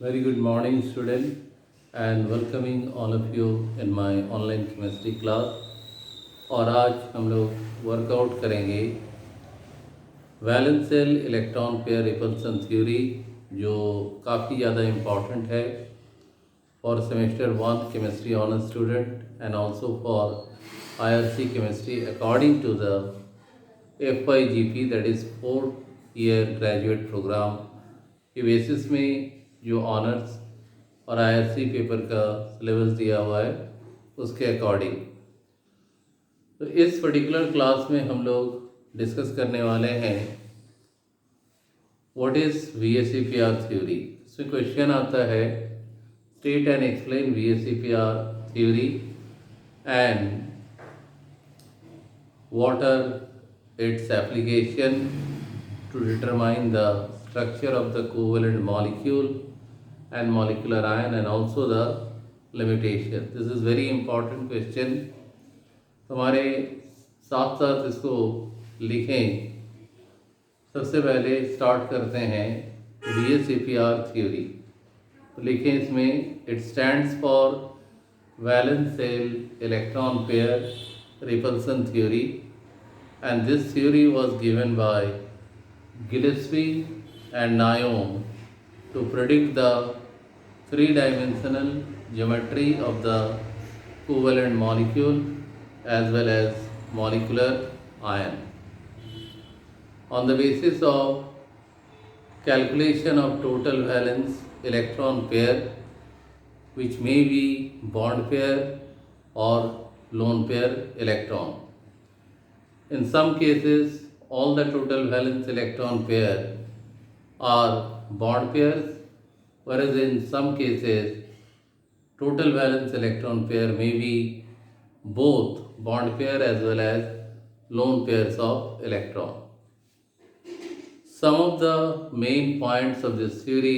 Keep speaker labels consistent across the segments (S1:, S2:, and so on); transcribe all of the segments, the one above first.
S1: Very good morning, student, and welcoming all of you in my online chemistry class. और आज हम लोग work out करेंगे valence shell electron pair repulsion theory, जो काफ़ी ज़्यादा इम्पॉर्टेंट है for semester 1 chemistry honours student and also for IRC chemistry according to the FYGP, that is 4th year graduate programme के बेसिस में जो ऑनर्स और IRC पेपर का syllabus दिया हुआ है उसके अकॉर्डिंग। तो इस पर्टिकुलर क्लास में हम लोग डिस्कस करने वाले हैं व्हाट इज़ VSEPR थ्योरी। इसमें क्वेश्चन आता है state and explain VSEPR theory and what are its application to determine the structure of the covalent molecule and molecular ion and also the limitation. This is very important question. हमारे साथ साथ इसको लिखें। सबसे पहले start करते हैं VSEPR theory. तो लिखें इसमें it stands for valence shell electron pair repulsion theory, and this theory was given by Gillespie and Naum to predict the three-dimensional geometry of the covalent molecule as well as molecular ion. On the basis of calculation of total valence electron pair, which may be bond pair or lone pair electron. In some cases, all the total valence electron pair are bond pairs, whereas in some cases, total valence electron pair may be both bond pair as well as lone pairs of electron. Some of the main points of this theory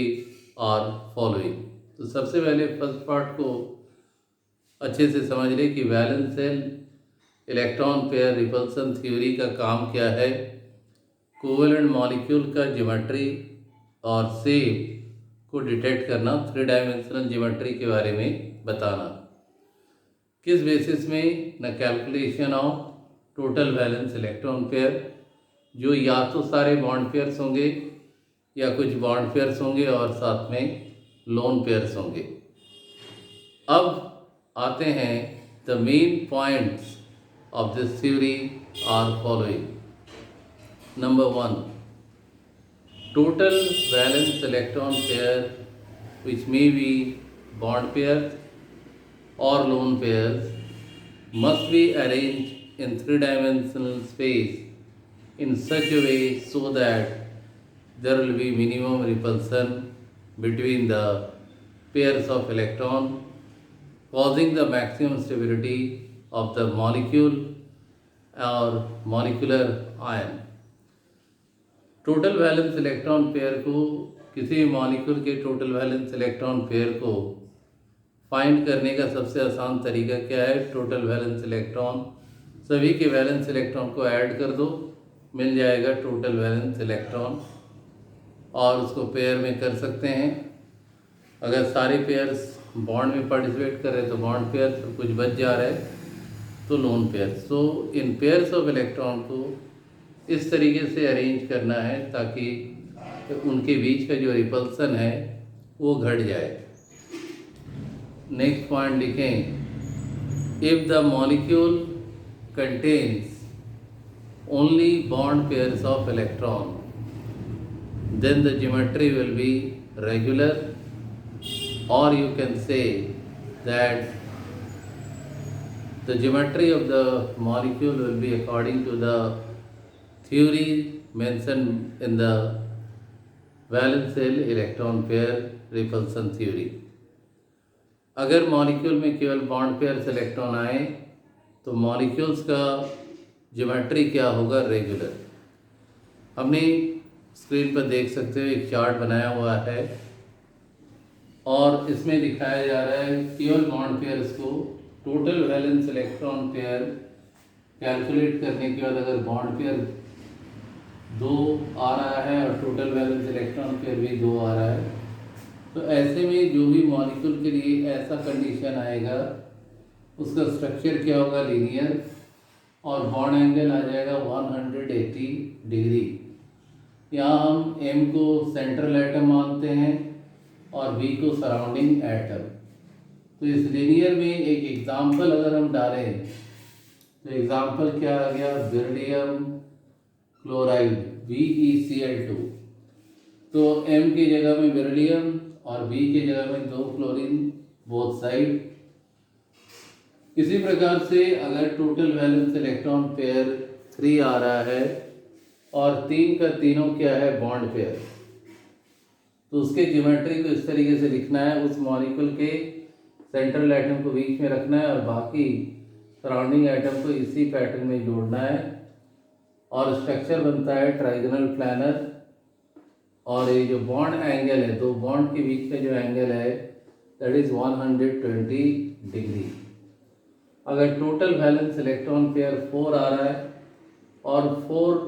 S1: are following. तो सबसे पहले first part को अच्छे से समझ ले कि valence shell electron pair repulsion theory का काम क्या है। कोवेलेंट मॉलिक्यूल का ज्योमेट्री और शेप को डिटेक्ट करना, थ्री डायमेंशनल ज्योमेट्री के बारे में बताना। किस बेसिस में? न calculation of total valence electron pair, जो या तो सारे बॉन्ड पेयर्स होंगे या कुछ बॉन्ड पेयर्स होंगे और साथ में लोन पेयर्स होंगे। अब आते हैं the main points of this theory are following. Number 1, total valence electron pair which may be bond pairs और lone pairs must be arranged in three dimensional space in such a way so that there will be minimum repulsion between the pairs of electron, causing the maximum stability of the molecule or molecular ion. Total valence electron pair को, किसी भी molecule के total valence electron pair को find करने का सबसे आसान तरीका क्या है? टोटल वैलेंस इलेक्ट्रॉन, सभी के वैलेंस इलेक्ट्रॉन को ऐड कर दो, मिल जाएगा टोटल वैलेंस इलेक्ट्रॉन, और उसको पेयर में कर सकते हैं। अगर सारे पेयर्स बॉन्ड में पार्टिसिपेट कर रहे तो बॉन्ड पेयर, तो कुछ बच जा रहा है तो lone pair. So in pairs of electron को इस तरीके से अरेंज करना है ताकि उनके बीच का जो रिपल्सन है वो घट जाए। नेक्स्ट पॉइंट लिखें, if the molecule contains only bond pairs of electron, then the geometry will be regular, or you can say that the geometry of the molecule will be according to the theory mentioned in the valence shell electron pair repulsion theory. अगर molecule में केवल bond pairs electron आए तो molecules का geometry क्या होगा? Regular. हमने screen पर देख सकते हो एक चार्ट बनाया हुआ है और इसमें दिखाया जा रहा है केवल बॉन्ड पेयर्स को total valence electron pair calculate करने के बाद अगर बॉन्ड पेयर 2 आ रहा है और टोटल वैलेंस इलेक्ट्रॉन पेयर भी 2 आ रहा है। तो ऐसे में जो भी मॉलिक्यूल के लिए ऐसा कंडीशन आएगा उसका स्ट्रक्चर क्या होगा, लीनियर, और बॉन्ड एंगल आ जाएगा 180 डिग्री। यहाँ हम M को सेंट्रल एटम मानते हैं और B को सराउंडिंग एटम। तो इस लीनियर में एक एग्जाम्पल अगर हम डालें तो एग्जाम्पल क्या आ गया, बेरिलियम क्लोराइड BeCl2। तो M की जगह में बेरिलियम और B की जगह में 2 क्लोरीन बोथ साइड। इसी प्रकार से अगर टोटल वैलेंस इलेक्ट्रॉन पेयर 3 आ रहा है और 3 का तीनों क्या है, बॉन्ड पेयर, तो उसके ज्योमेट्री को इस तरीके से लिखना है, उस मॉलिक्यूल के सेंट्रल एटम को बीच में रखना है और बाकी सराउंडिंग एटम को इसी पैटर्न में जोड़ना है और स्ट्रक्चर बनता है ट्राइगोनल प्लानर। और ये जो बॉन्ड एंगल है, दो बॉन्ड के बीच का जो एंगल है दैट इज 120 डिग्री। अगर टोटल वैलेंस इलेक्ट्रॉन पेयर 4 आ रहा है और 4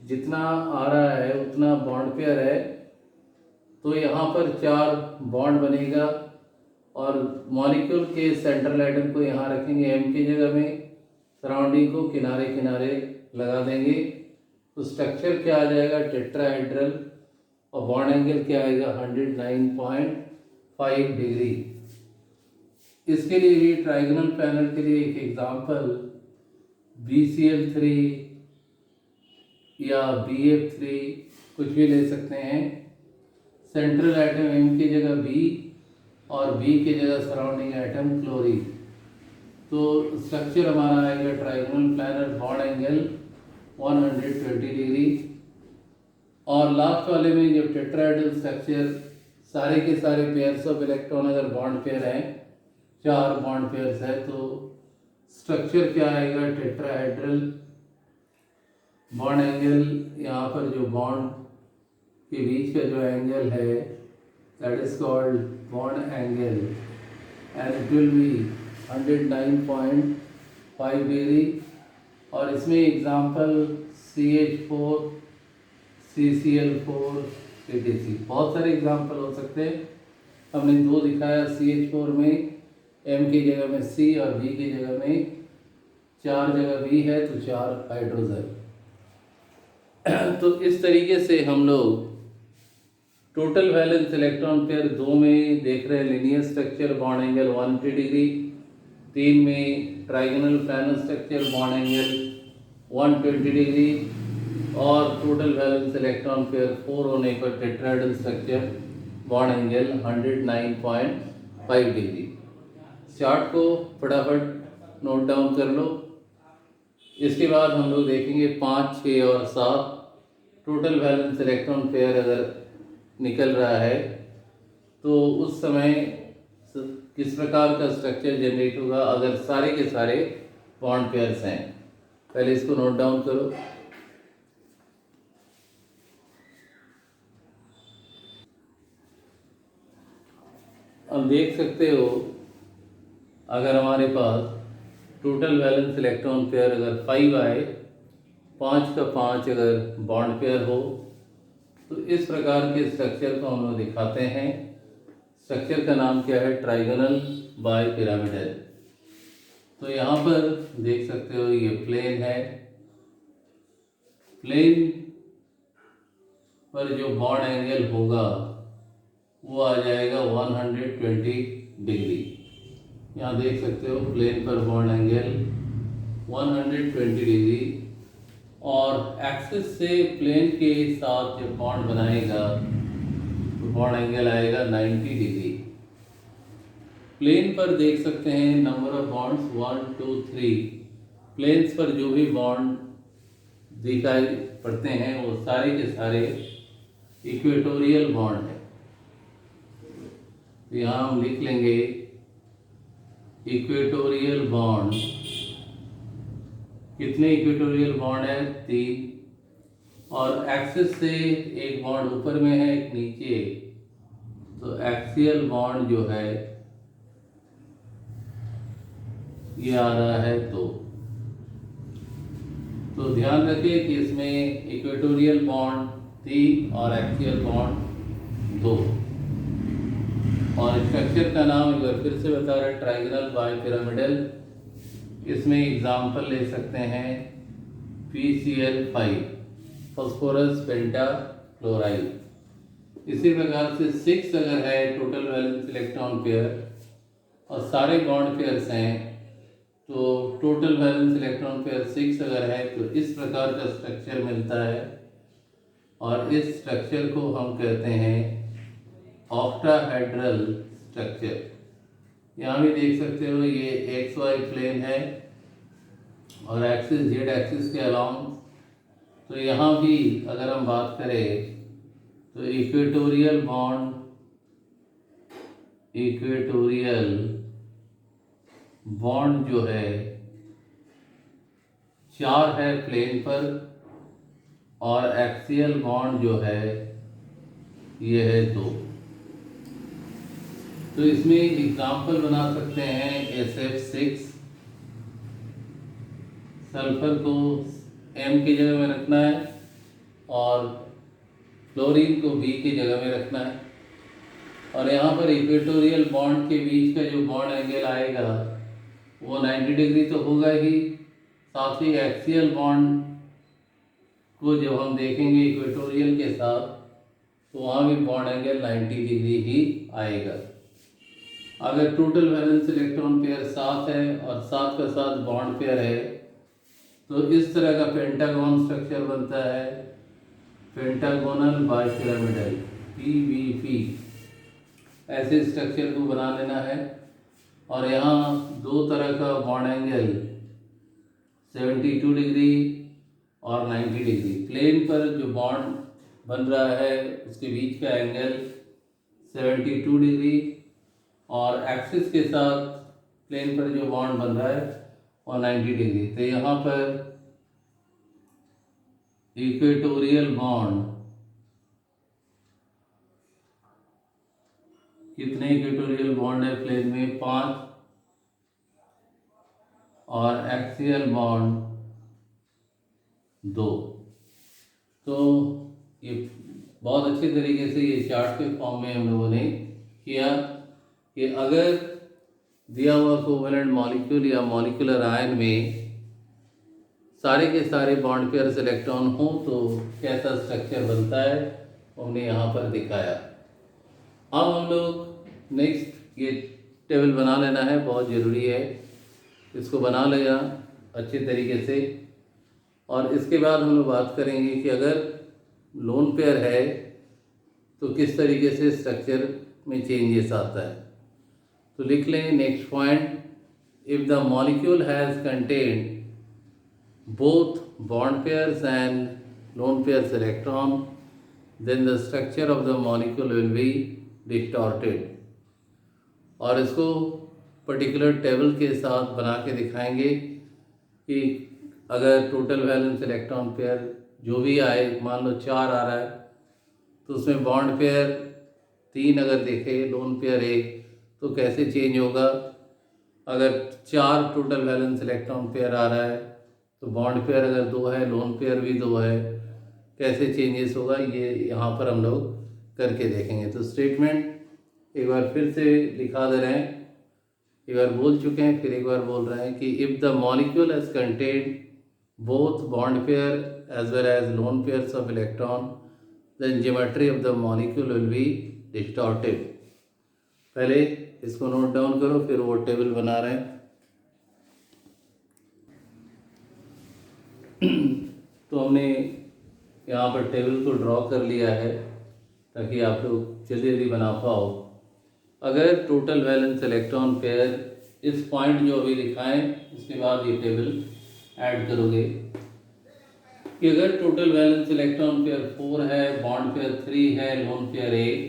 S1: जितना आ रहा है उतना बॉन्ड पेयर है, तो यहाँ पर 4 बॉन्ड बनेगा और मॉलिक्यूल के सेंट्रल एटम को यहाँ रखेंगे M की जगह में, सराउंडिंग को किनारे किनारे लगा देंगे। तो स्ट्रक्चर क्या आ जाएगा, टेट्राहेड्रल, और बॉन्ड एंगल क्या आएगा 109.5 डिग्री। इसके लिए भी ट्राइगोनल प्लानर के लिए एक एग्जांपल BCl3 या BF3 कुछ भी ले सकते हैं। सेंट्रल एटम M की जगह B और B की जगह सराउंडिंग एटम क्लोरीन। तो स्ट्रक्चर हमारा आएगा trigonal planner, bond angle 120 degree. और लास्ट वाले में जब टेट्राहेड्रल स्ट्रक्चर, सारे के सारे पेयर्स ऑफ इलेक्ट्रॉन अगर बॉन्ड पेयर हैं, 4 बॉन्ड पेयर्स है, तो स्ट्रक्चर क्या आएगा, टेट्राहेड्रल। बॉन्ड एंगल यहाँ पर जो बॉन्ड के बीच का जो एंगल है that is called bond angle and it will be 109.5 degree. और इसमें एग्जांपल CH4, CCl4, etc. बहुत सारे एग्जांपल हो सकते हैं। हमने 2 दिखाया, CH4 में M की जगह में C और B की जगह में 4 जगह B है तो 4 हाइड्रोजन। तो इस तरीके से हम लोग टोटल वैलेंस इलेक्ट्रॉन पेयर 2 में देख रहे हैं linear structure, bond angle 180 degree. 3 में trigonal planner structure, bond angle 120 degree. और टोटल वैलेंस इलेक्ट्रॉन पेयर 4 होने पर tetrahedral structure, bond angle 109.5 degree. Chart को फटाफट नोट डाउन कर लो। इसके बाद हम लोग देखेंगे 5, 6 और 7 टोटल वैलेंस इलेक्ट्रॉन पेयर अगर निकल रहा है तो उस समय किस प्रकार का स्ट्रक्चर जनरेट होगा अगर सारे के सारे बॉन्ड पेयर्स हैं। पहले इसको नोट डाउन करो। अब देख सकते हो अगर हमारे पास टोटल वैलेंस इलेक्ट्रॉन पेयर अगर 5 आए, 5 का 5 अगर बॉन्ड पेयर हो, तो इस प्रकार के स्ट्रक्चर को हम लोग दिखाते हैं। स्ट्रक्चर का नाम क्या है, ट्राइगोनल बाइपिरामिडल। तो यहाँ पर देख सकते हो ये प्लेन है, प्लेन पर जो बॉन्ड एंगल होगा वो आ जाएगा 120 डिग्री। यहाँ देख सकते हो प्लेन पर बॉन्ड एंगल 120 डिग्री और एक्सिस से प्लेन के साथ जब बॉन्ड बनाएगा तो बॉन्ड एंगल आएगा 90 डिग्री। प्लेन पर देख सकते हैं नंबर ऑफ बॉन्ड्स 1, 2, 3। प्लेन्स पर जो भी बॉन्ड दिखाई पड़ते हैं वो सारे के सारे इक्वेटोरियल बॉन्ड है। तो यहाँ हम लिख लेंगे इक्वेटोरियल बॉन्ड। कितने इक्वेटोरियल बॉन्ड है, 3। और एक्सिस से एक बॉन्ड ऊपर में है, एक नीचे, तो एक्सियल बॉन्ड जो है ये आ रहा है 2। तो ध्यान रखिए कि इसमें इक्वेटोरियल बॉन्ड 3 और एक्सियल बॉन्ड 2। और स्ट्रक्चर का नाम एक बार फिर से बता रहे हैं, ट्राइगोनल बाइपिरामिडल। इसमें एग्जाम्पल ले सकते हैं PCl5, फॉस्फोरस पेंटा क्लोराइड। इसी प्रकार से 6 अगर है टोटल वैलेंस इलेक्ट्रॉन पेयर और सारे बॉन्ड पेयर्स हैं, तो टोटल वैलेंस इलेक्ट्रॉन पेयर 6 अगर है तो इस प्रकार का स्ट्रक्चर मिलता है। और इस स्ट्रक्चर को हम कहते हैं ऑक्टाहेड्रल स्ट्रक्चर। यहाँ भी देख सकते हो ये XY प्लेन है और एक्सिस Z एक्सिस के अलोंग। तो यहाँ भी अगर हम बात करें तो इक्वेटोरियल बॉन्ड जो है 4 है प्लेन पर, और एक्सियल बॉन्ड जो है ये है 2। तो इसमें एग्जाम्पल बना सकते हैं SF6, सल्फर को M की जगह में रखना है और फ्लोरीन को B की जगह में रखना है। और यहाँ पर इक्वेटोरियल बॉन्ड के बीच का जो बॉन्ड एंगल आएगा वो 90 डिग्री तो होगा ही, साथ ही एक्सियल बॉन्ड को जब हम देखेंगे इक्वेटोरियल के साथ तो वहाँ भी बॉन्ड एंगल 90 डिग्री ही आएगा। अगर टोटल वैलेंस इलेक्ट्रॉन पेयर 7 है और 7 का 7 बॉन्ड पेयर है तो इस तरह का पेंटागन स्ट्रक्चर बनता है, पेंटागोनल बाइपिरामिडल PBP। ऐसे स्ट्रक्चर को बना लेना है। और यहाँ 2 तरह का बॉन्ड एंगल 72 डिग्री और 90 डिग्री। प्लेन पर जो बॉन्ड बन रहा है उसके बीच का एंगल 72 डिग्री और एक्सिस के साथ प्लेन पर जो बॉन्ड बन रहा है वो 90 डिग्री। तो यहाँ पर इक्वेटोरियल बॉन्ड, कितने इक्वेटोरियल बॉन्ड है प्लेन में? 5। और एक्सियल बॉन्ड 2। तो ये बहुत अच्छे तरीके से ये चार्ट के फॉर्म में हम लोगों ने किया कि अगर दिया हुआ कोवैलेंट मॉलिक्यूल या मॉलिक्यूलर आयन में सारे के सारे बॉन्ड पेयर्स इलेक्ट्रॉन हो तो कैसा स्ट्रक्चर बनता है, हमने यहाँ पर दिखाया। अब हम लोग नेक्स्ट ये टेबल बना लेना है, बहुत ज़रूरी है, इसको बना लेना अच्छे तरीके से। और इसके बाद हम लोग बात करेंगे कि अगर लोन पेयर है तो किस तरीके से स्ट्रक्चर में चेंजेस आता है। तो लिख लें next point, if the molecule has contained both bond pairs and lone pairs electron, then the structure of the molecule will be distorted। और इसको पर्टिकुलर टेबल के साथ बना के दिखाएंगे कि अगर टोटल वैलेंस इलेक्ट्रॉन पेयर जो भी आए, मान लो 4 आ रहा है तो उसमें बॉन्ड पेयर 3 अगर देखे, लोन पेयर 1, तो कैसे चेंज होगा। अगर 4 टोटल वैलेंस इलेक्ट्रॉन पेयर आ रहा है तो बॉन्ड पेयर अगर 2 है, लोन पेयर भी 2 है, कैसे चेंजेस होगा ये यहाँ पर हम लोग करके देखेंगे। तो स्टेटमेंट एक बार फिर से लिखा दे रहे हैं, एक बार बोल चुके हैं, फिर एक बार बोल रहे हैं कि if the molecule has contained both bond pair as well as lone pairs of electron, then geometry of the molecule will be distorted. पहले इसको नोट डाउन करो, फिर वो टेबल बना रहे हैं। तो हमने यहाँ पर टेबल को ड्रॉ कर लिया है ताकि आप लोग जल्दी जल्दी बना पाओ। अगर टोटल वैलेंस इलेक्ट्रॉन पेयर इस पॉइंट जो अभी लिखाएं उसके बाद ये टेबल ऐड करोगे कि अगर टोटल वैलेंस इलेक्ट्रॉन पेयर 4 है, बॉन्ड पेयर 3 है, लोन पेयर 1,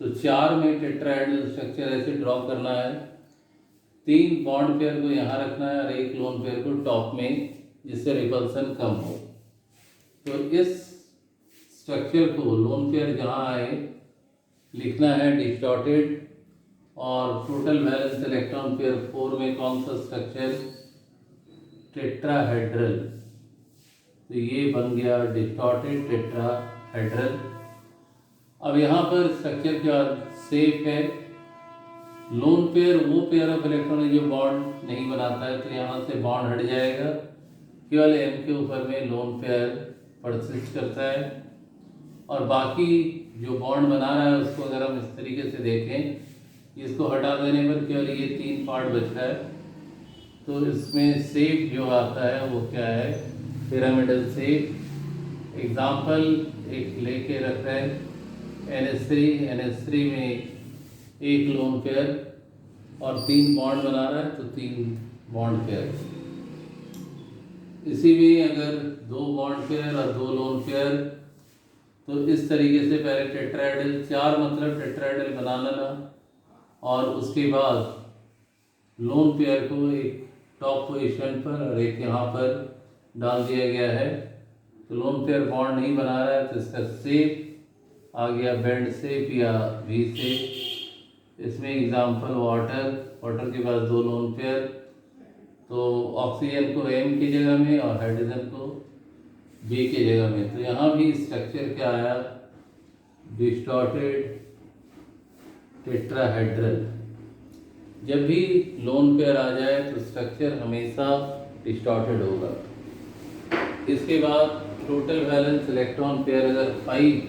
S1: तो 4 में टेट्राहेड्रल स्ट्रक्चर ऐसे ड्रॉ करना है। 3 बॉन्ड पेयर को यहाँ रखना है और 1 लोन पेयर को टॉप में, जिससे रिपल्सन कम हो। तो इस स्ट्रक्चर को लोन पेयर जहाँ आए लिखना है डिस्टॉर्टेड, और टोटल वैलेंस इलेक्ट्रॉन पेयर 4 में कौन सा स्ट्रक्चर? टेट्राहेड्रल। तो ये बन गया डिस्टॉर्टेड टेट्राहेड्रल। अब यहाँ पर स्ट्रक्चर क्या सेफ है। लोन पेयर वो पेयर ऑफ इलेक्ट्रॉन है जो बॉन्ड नहीं बनाता है, तो यहाँ से बॉन्ड हट जाएगा, केवल M के ऊपर में लोन पेयर परसिस्ट करता है। और बाकी जो बॉन्ड बना रहा है उसको अगर हम इस तरीके से देखें, इसको हटा देने पर केवल ये 3 पार्ट बचता है। तो इसमें सेफ जो आता है वो क्या है, पिरामिडल सेफ। एग्जाम्पल एक लेके रख रहे हैं, NH3 में एक लोन पेयर और 3 बॉन्ड बना रहा है, तो 3 बॉन्ड पेयर। इसी में अगर 2 बॉन्ड पेयर और 2 लोन पेयर, तो इस तरीके से पहले टेट्राहेड्रल 4 मतलब टेट्राहेड्रल बनाना ना, और उसके बाद लोन पेयर को एक टॉप पोजीशन पर और एक यहाँ पर डाल दिया गया है। तो लोन पेयर बॉन्ड नहीं बना रहा है, तो इसका शेप आ गया बेंड शेप या वी शेप। इसमें एग्जांपल वाटर के पास 2 लोन पेयर, तो ऑक्सीजन को M की जगह में और हाइड्रोजन को B की जगह में। तो यहाँ भी स्ट्रक्चर क्या आया, डिस्टॉर्टेड टेट्राहेड्रल। जब भी लोन पेयर आ जाए तो स्ट्रक्चर हमेशा डिस्टॉर्टेड होगा। इसके बाद टोटल वैलेंस इलेक्ट्रॉन पेयर अगर 5,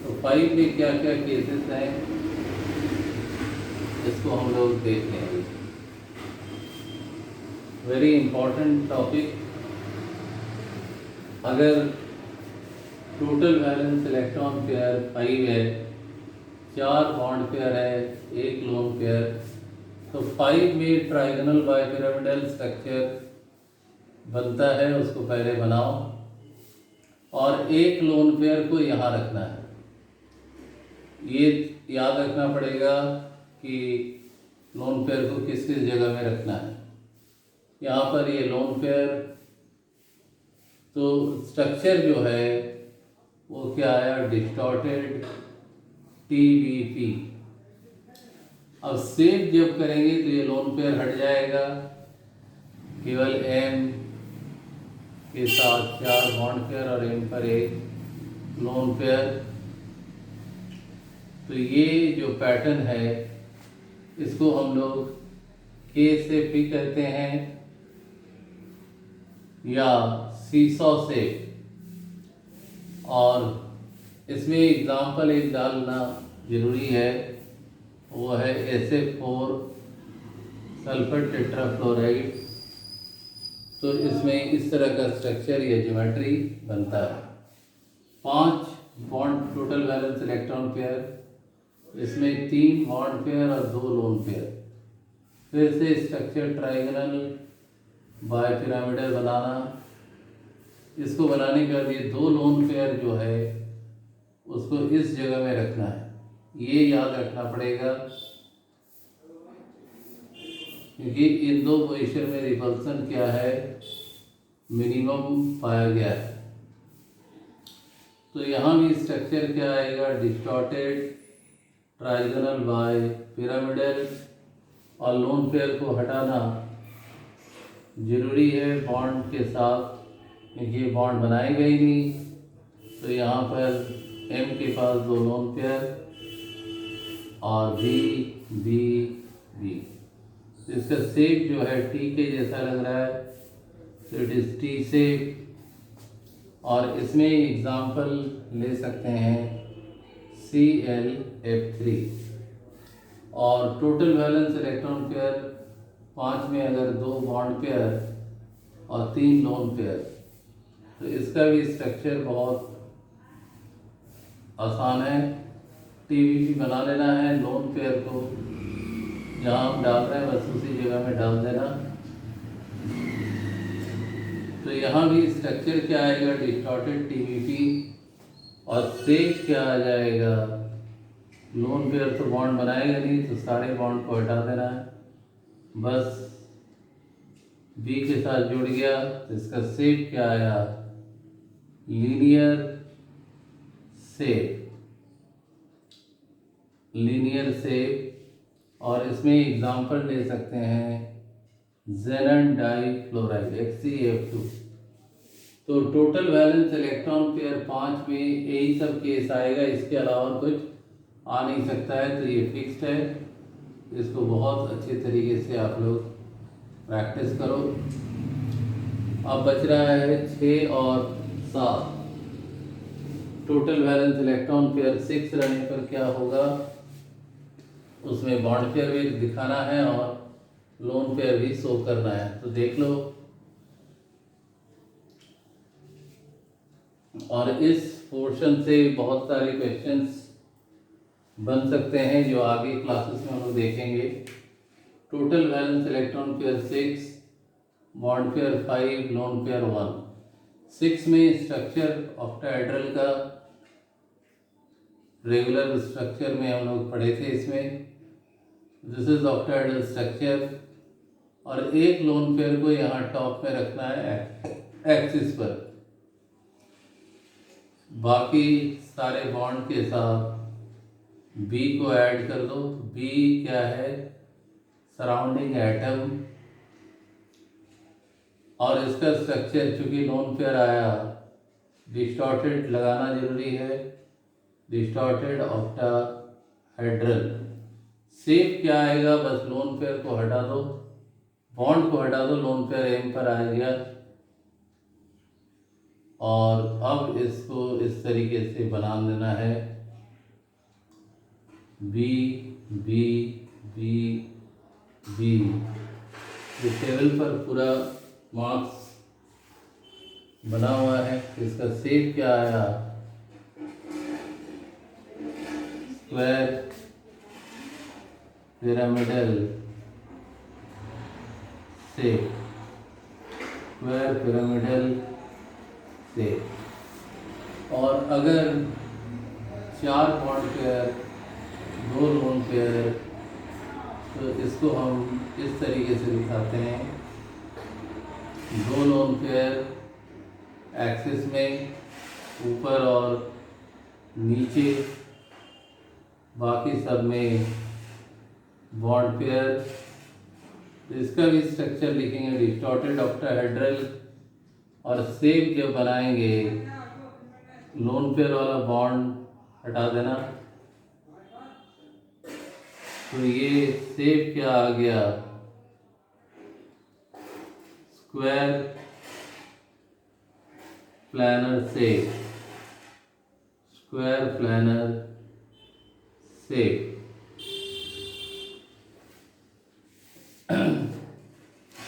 S1: तो 5 में क्या क्या केसेस हैं इसको हम लोग देख लेंगे। Very important topic. अगर टोटल वैलेंस इलेक्ट्रॉन पेयर 5 है, 4 बॉन्ड पेयर है, 1 लोन पेयर, तो 5 में ट्राइगोनल बाइपिरामिडल स्ट्रक्चर बनता है, उसको पहले बनाओ। और 1 लोन पेयर को यहाँ रखना है। ये याद रखना पड़ेगा कि लोन पेयर को किस किस जगह में रखना है। यहाँ पर ये लोन पेयर, तो स्ट्रक्चर जो है वो क्या आया, डिस्टॉर्टेड TVP। अब सेव जब करेंगे तो ये लोन पेयर हट जाएगा, केवल M के साथ 4 बॉन्ड पेयर और M पर 1 लोन पेयर। तो ये जो पैटर्न है इसको हम लोग K से P कहते हैं या सीसॉ से। और इसमें एग्जाम्पल एक डालना जरूरी है, वो है SF4 सल्फर टेट्राफ्लोराइड। तो इसमें इस तरह का स्ट्रक्चर या ज्योमेट्री बनता है। 5 bond total valence electron pair, इसमें 3 बॉन्ड पेयर और 2 लोन पेयर। फिर से स्ट्रक्चर ट्राइगोनल बाइपिरामिडल बनाना। इसको बनाने के बाद ये 2 लोन पेयर जो है उसको इस जगह में रखना है, ये याद रखना पड़ेगा, क्योंकि इन 2 पोजीशन में रिपल्सन क्या है, मिनिमम पाया गया है। तो यहाँ भी स्ट्रक्चर क्या आएगा, डिस्टॉर्टेड ट्राइगोनल बाइपिरामिडल। और लोन पेयर को हटाना जरूरी है बॉन्ड के साथ, क्योंकि ये बॉन्ड बनाएगा ही नहीं। तो यहाँ पर M के पास 2 लोन पेयर और B। इसका शेप जो है T के जैसा लग रहा है, तो इट इज T शेप। और इसमें एग्जाम्पल ले सकते हैं ClF3। और टोटल वैलेंस इलेक्ट्रॉन पेयर 5 में अगर 2 बॉन्ड पेयर और 3 लोन पेयर, तो इसका भी स्ट्रक्चर बहुत आसान है। TVP बना लेना है, लोन पेयर को जहाँ हम डाल रहे हैं बस उसी जगह में डाल देना। तो यहाँ भी स्ट्रक्चर क्या आएगा, डिस्टॉर्टेड TVP। और सेज क्या आ जाएगा, लोन पेयर तो बॉन्ड बनाएगा नहीं, तो सारे बॉन्ड को हटा देना है, बस B के साथ जुड़ गया। तो इसका शेप क्या आया, लीनियर शेप। और इसमें एग्जाम्पल ले सकते हैं xenon डाइफ्लोराइड XeF2। तो टोटल वैलेंस इलेक्ट्रॉन पेयर 5 में यही सब केस आएगा, इसके अलावा कुछ आ नहीं सकता है। तो ये फिक्स्ड है, इसको बहुत अच्छे तरीके से आप लोग प्रैक्टिस करो। अब बच रहा है 6 और 7। टोटल वैलेंस इलेक्ट्रॉन पेयर 6 रहने पर क्या होगा, उसमें बॉन्ड पेयर भी दिखाना है और लोन पेयर भी शो करना है। तो देख लो, और इस पोर्शन से बहुत सारे क्वेश्चंस बन सकते हैं जो आगे क्लासेस में हम लोग देखेंगे। Total valence electron pair 6, bond pair 5, lone pair 1। 6 में स्ट्रक्चर ऑक्टाहेड्रल का रेगुलर स्ट्रक्चर में हम लोग पढ़े थे। इसमें दिस इज ऑक्टाहेड्रल स्ट्रक्चर, और एक लोन पेयर को यहाँ टॉप में रखना है एक्सिस पर। बाकी सारे बॉन्ड के साथ बी को ऐड कर दो। बी क्या है, सराउंडिंग एटम, और इसका स्ट्रक्चर चूंकि लोन पेयर आया, डिस्टॉर्टेड लगाना जरूरी है, डिस्टॉर्टेड ऑक्टाहेड्रल। शेप क्या आएगा, बस लोन पेयर को हटा दो, बॉन्ड को हटा दो, लोन पेयर एम पर आ गया। और अब इसको इस तरीके से बना देना है, बी बी बी बी। ये टेबल पर पूरा मार्क्स बना हुआ है। इसका शेप क्या आया, square pyramidal shape, square pyramidal shape. और अगर 4 बॉन्ड पेयर, 2 लोन पेयर, तो इसको हम इस तरीके से दिखाते हैं। 2 लोन पेयर एक्सिस में ऊपर और नीचे, बाकी सब में बॉन्ड पेयर। तो इसका भी स्ट्रक्चर लिखेंगे, डिस्टॉर्टेड ऑक्टाहेड्रल। और शेप जो बनाएंगे, लोन पेयर वाला बॉन्ड हटा देना। तो ये शेप क्या आ गया, square planar shape, square planar shape.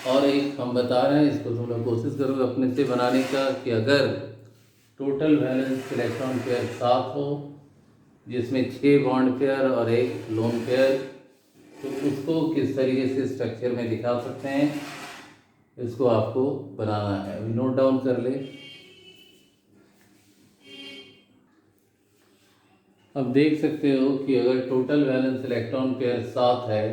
S1: और एक हम बता रहे हैं, इसको थोड़ा कोशिश करोगे अपने से बनाने का, कि अगर टोटल वैलेंस इलेक्ट्रॉन पेयर 7 हो, जिसमें 6 बॉन्ड पेयर और 1 लोन पेयर, तो उसको किस तरीके से स्ट्रक्चर में दिखा सकते हैं, इसको आपको बनाना है। अभी नोट डाउन कर ले। अब देख सकते हो कि अगर टोटल वैलेंस इलेक्ट्रॉन पेयर 7 है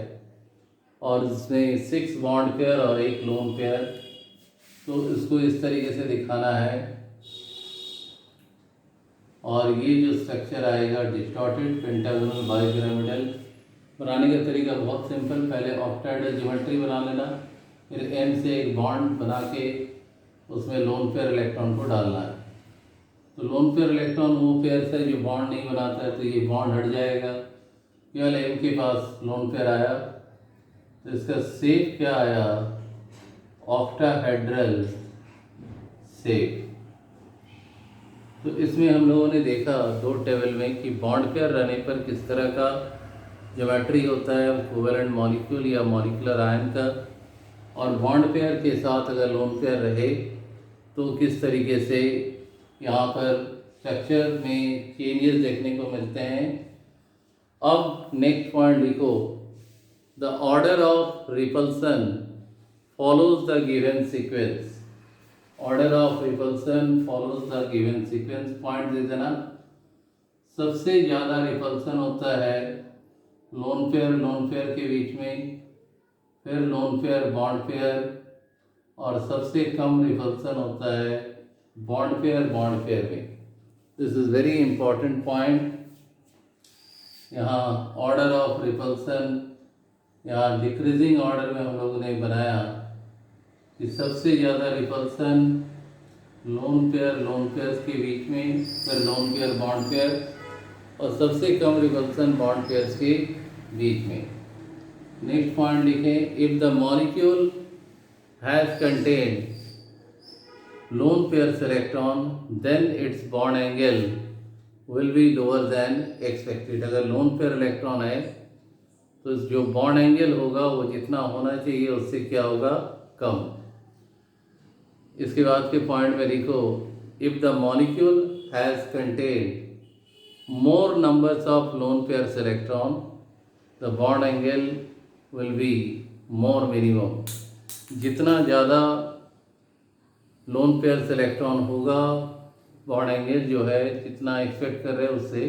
S1: और इसमें 6 बॉन्ड पेयर और 1 लोन पेयर, तो इसको इस तरीके से दिखाना है। और ये जो स्ट्रक्चर आएगा, डिस्टॉर्टेड पेंटागोनल बाइपिरामिडल। बनाने का तरीका बहुत सिंपल, पहले ऑक्टाहेड्रल ज्योमेट्री बना लेना, फिर एम से एक बॉन्ड बना के उसमें लोन पेयर इलेक्ट्रॉन को डालना है। तो लोन पेयर इलेक्ट्रॉन वो पेयर से जो बॉन्ड नहीं बनाता है, तो ये बॉन्ड हट जाएगा, केवल एम के पास लोन पेयर आया। तो इसका शेप क्या आया, ऑक्टाहेड्रल शेप। तो इसमें हम लोगों ने देखा 2 टेबल में कि बॉन्ड पेयर रहने पर किस तरह का ज्योमेट्री होता है, कोवेलेंट मॉलिक्यूल या मॉलिक्यूलर आयन का, और बॉन्ड पेयर के साथ अगर लोन पेयर रहे तो किस तरीके से यहाँ पर स्ट्रक्चर में चेंजेस देखने को मिलते हैं। अब नेक्स्ट पॉइंट लिखो, the order of repulsion follows the given sequence. Order of repulsion follows the given sequence. Point दे देना, सबसे ज़्यादा रिपल्सन होता है लोन पेयर के बीच में, फिर लोन पेयर बॉन्ड पेयर, और सबसे कम रिपल्सन होता है बॉन्ड पेयर में। This is very important point. यहाँ ऑर्डर ऑफ रिपल्सन, यहाँ डिक्रीजिंग ऑर्डर में हम लोगों ने बनाया कि सबसे ज़्यादा रिपल्सन लोन पेयर्स के बीच में, फिर लोन पेयर बॉन्ड पेयर, और सबसे कम रिपल्सन बॉन्ड पेयर्स के बीच में। नेक्स्ट पॉइंट लिखें, if the molecule has contained lone pairs electron then its bond angle will be lower than expected। अगर लोन पेयर इलेक्ट्रॉन है तो जो बॉन्ड एंगल होगा वो जितना होना चाहिए उससे क्या होगा, कम। इसके बाद के पॉइंट में लिखो, if the molecule has contained more numbers of lone pairs electron the bond angle will be more minimum. जितना ज़्यादा लोन पेयर्स इलेक्ट्रॉन होगा, बॉन्ड एंगल जो है जितना एक्सपेक्ट कर रहे हैं उससे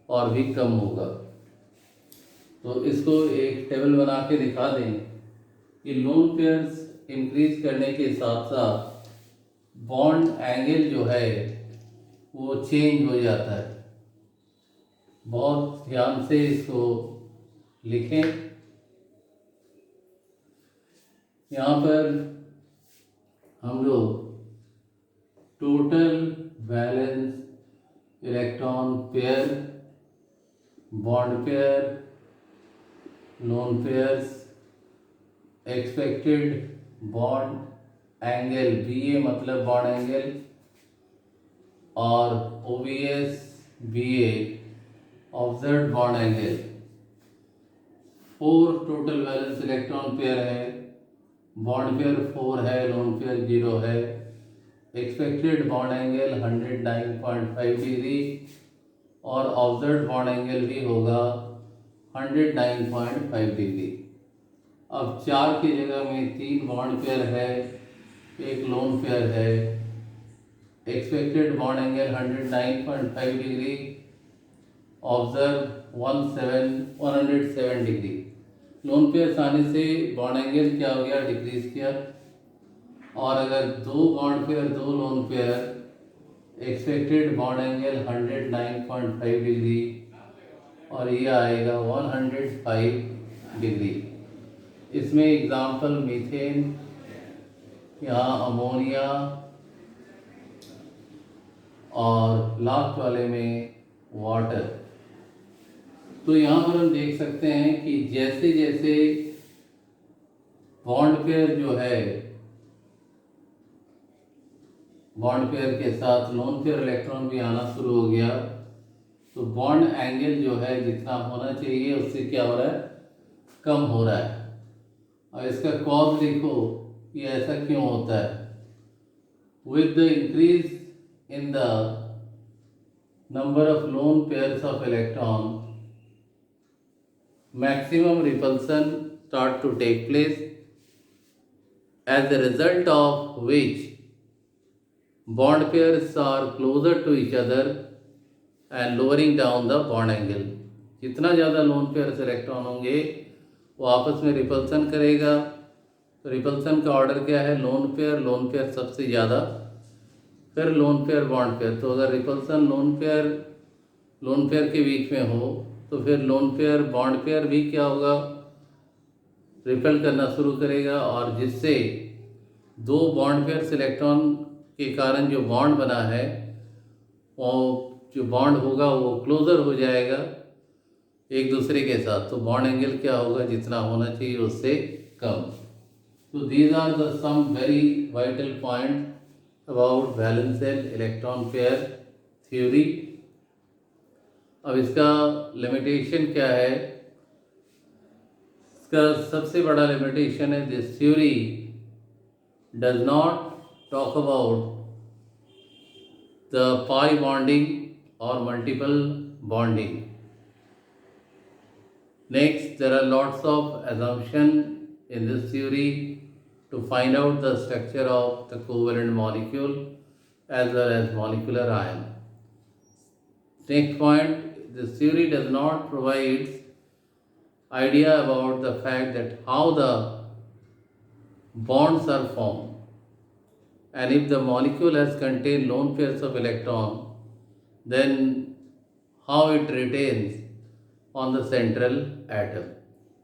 S1: और भी कम होगा। तो इसको एक टेबल बना के दिखा दें कि लोन पेयर्स इंक्रीज करने के साथ साथ बॉन्ड एंगल जो है वो चेंज हो जाता है। बहुत ध्यान से इसको लिखें। यहाँ पर हम लोग total valence electron pair, bond pair, lone pairs, expected bond angle, BA मतलब बॉन्ड एंगल, और OBS BA observed bond angle. 4 total valence electron pair है, बॉन्ड पेयर 4 है, लोन पेयर 0 है। एक्सपेक्टेड बॉन्ड एंगल 109.5 डिग्री और observed bond angle भी होगा 109.5 degree. अब 4 की जगह में 3 बॉन्ड पेयर है, एक लोन पेयर है। Expected bond angle 109.5 degree, observe 107 degree. Lone pairs आने से बॉन्ड एंगल क्या हो गया, डिक्रीज किया। और अगर 2 bond pair 2 lone pair, expected bond angle 109.5 degree और ये आएगा 105 डिग्री। इसमें एग्जांपल मीथेन, यहाँ अमोनिया, और लास्ट वाले में वाटर। तो यहाँ पर हम देख सकते हैं कि जैसे जैसे बॉन्ड पेयर जो है, बॉन्ड पेयर के साथ लोन पेयर इलेक्ट्रॉन भी आना शुरू हो गया, तो बॉन्ड एंगल जो है जितना होना चाहिए उससे क्या हो रहा है, कम हो रहा है। और इसका कॉज देखो कि ऐसा क्यों होता है। With the increase in the number of loan pairs of electron, maximum repulsion start to take place, as a result of which bond pairs are closer to each other and lowering down the bond angle। जितना ज़्यादा lone pairs electron होंगे वो आपस में repulsion करेगा। तो repulsion का order क्या है, लोन पेयर सबसे ज़्यादा, फिर लोन पेयर बॉन्ड पेयर। तो अगर रिपल्सन लोन पेयर के बीच में हो तो फिर लोन पेयर बॉन्ड पेयर भी क्या होगा, रिपेल करना शुरू करेगा, और जिससे 2 बॉन्ड पेयर्स इलेक्ट्रॉन के कारण जो बॉन्ड बना है वो जो बॉन्ड होगा वो क्लोजर हो जाएगा एक दूसरे के साथ। तो बॉन्ड एंगल क्या होगा, जितना होना चाहिए उससे कम। तो these are the some very vital point about valence shell electron pair theory. अब इसका लिमिटेशन क्या है, इसका सबसे बड़ा लिमिटेशन है, this theory does not talk about the pi bonding और multiple bonding. Next, there are lots of assumption in this theory to find out the structure of the covalent molecule as well as molecular ion. Next point, this theory does not provide idea about the fact that how the bonds are formed, and if the molecule has contained lone pairs of electron, then how it retains on the central atom.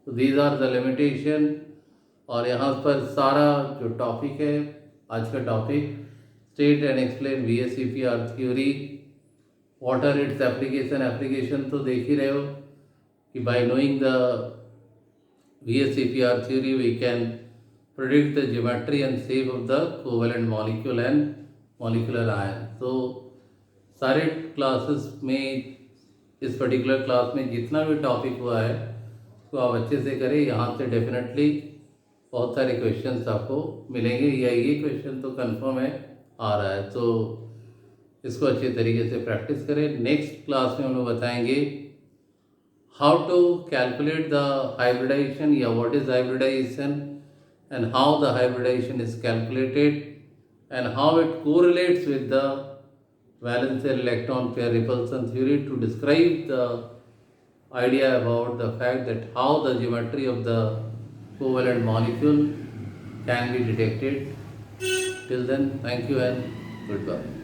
S1: So these are the limitation। और यहाँ पर सारा जो topic है, आज का topic state and explain VSEPR theory. What are its application तो देख ही रहे हो कि by knowing the VSEPR theory we can predict the geometry and shape of the covalent molecule and molecular ion. तो सारे क्लासेस में, इस पर्टिकुलर क्लास में जितना भी टॉपिक हुआ है उसको आप अच्छे से करें. यहाँ से डेफिनेटली बहुत सारे क्वेश्चंस आपको मिलेंगे, या ये क्वेश्चन तो कंफर्म है आ रहा है, तो इसको अच्छे तरीके से प्रैक्टिस करें. नेक्स्ट क्लास में हम लोग बताएंगे how to calculate the hybridisation, या what is hybridisation and how the hybridization is calculated and how it correlates with the valence shell electron pair repulsion theory, to describe the idea about the fact that how the geometry of the covalent molecule can be detected. Till then, thank you and goodbye.